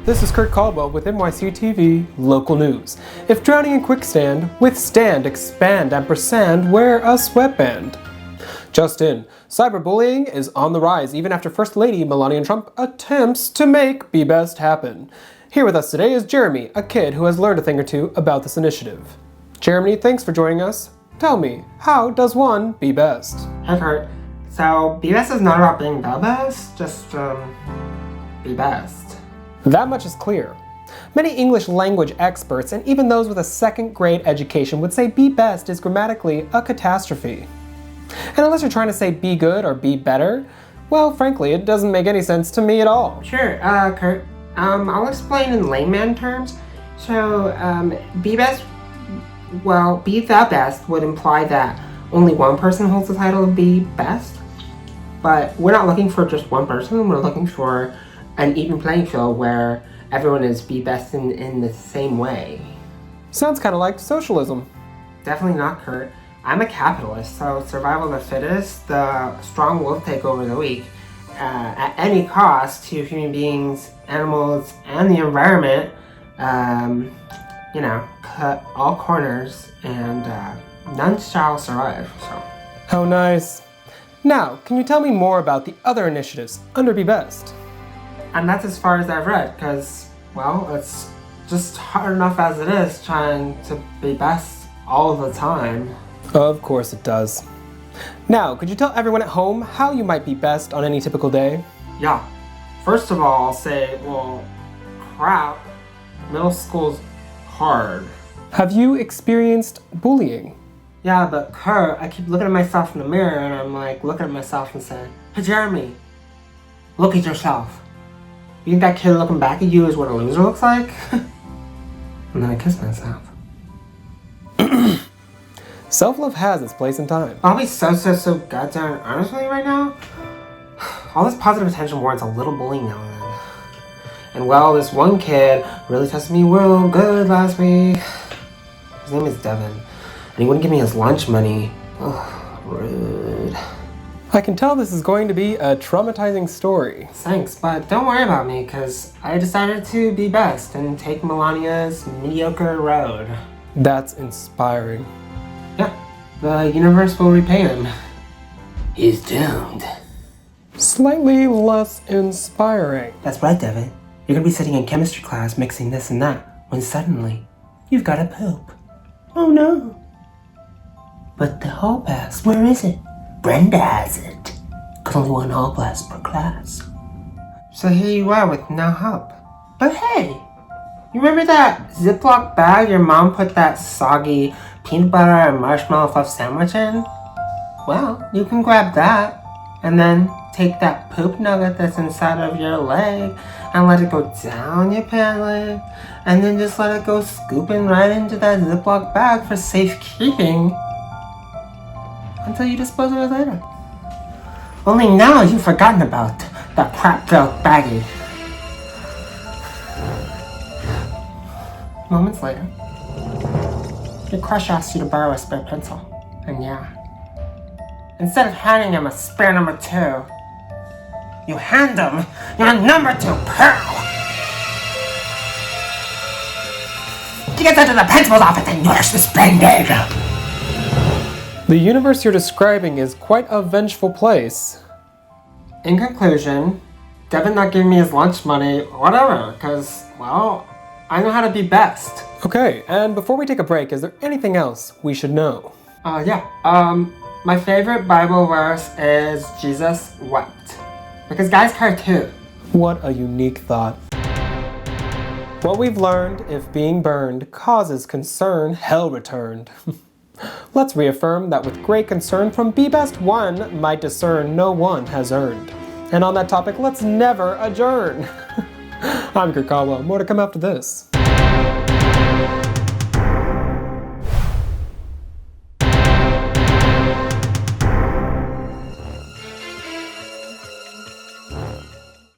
this is Kurt Caldwell with NYCTV Local News. If drowning in quicksand, withstand, expand, ampersand, wear a sweatband. Just in, cyberbullying is on the rise even after First Lady Melania Trumps attempts to make Be Best happen. Here with us today is Jeremy, a kid who has learned a thing or two about this initiative. Jeremy, thanks for joining us. Tell me, how does one be best? Hey Kurt, so Be Best is not about being the best, just be best. That much is clear. Many English language experts and even those with a second grade education would say be best is grammatically a catastrophe. And unless you're trying to say be good or be better, well, frankly, it doesn't make any sense to me at all. Sure, Kurt, I'll explain in layman terms. So, be best, well, be the best would imply that only one person holds the title of be best. But we're not looking for just one person, we're looking for an even playing field where everyone is be best in the same way. Sounds kind of like socialism. Definitely not, Kurt. I'm a capitalist, so survival of the fittest, the strong will take over the weak, at any cost to human beings, animals, and the environment. Cut all corners, and none shall survive, so. How nice. Now, can you tell me more about the other initiatives under Be Best? And that's as far as I've read, because, well, it's just hard enough as it is trying to be best all the time. Of course it does. Now, could you tell everyone at home how you might be best on any typical day? Yeah. First of all, I'll say, well, crap, middle school's hard. Have you experienced bullying? Yeah, but Kurt, I keep looking at myself in the mirror and I'm like looking at myself and saying, hey Jeremy, look at yourself. You think that kid looking back at you is what a loser looks like? And then I kiss myself. Self-love has its place and time. I'll be so goddamn honest with you right now. All this positive attention warrants a little bullying now and then. And well, this one kid really tested me real good last week. His name is Devin. And he wouldn't give me his lunch money. Ugh, rude. I can tell this is going to be a traumatizing story. Thanks, but don't worry about me, because I decided to be best and take Melania's mediocre road. That's inspiring. Yeah, the Universal Repayment. He's doomed. Slightly less inspiring. That's right, Devin. You're gonna be sitting in chemistry class mixing this and that, when suddenly, you've got to poop. Oh no. But the hall pass, where is it? Brenda has it. 'Cause only one hall pass per class. So here you are with no help. But hey, you remember that Ziploc bag your mom put that soggy peanut butter and marshmallow fluff sandwich in? Well, you can grab that and then take that poop nugget that's inside of your leg and let it go down your pant leg and then just let it go scooping right into that Ziploc bag for safekeeping until you dispose of it later. Only now you've forgotten about that crap-filled baggie. Moments later, your crush asks you to borrow a spare pencil, and yeah, instead of handing him a spare number 2, you hand him your number 2 pearl. He gets into the principal's office and you're suspended. The universe you're describing is quite a vengeful place. In conclusion, Devin not giving me his lunch money, whatever, because, well, I know how to be best. Okay, and before we take a break, is there anything else we should know? My favorite Bible verse is Jesus wept. Because guys cry too. What a unique thought. What we've learned, if being burned causes concern, hell returned. Let's reaffirm that with great concern from Be Best one might discern no one has earned. And on that topic, let's never adjourn. I'm Kurt Caldwell. More to come after this.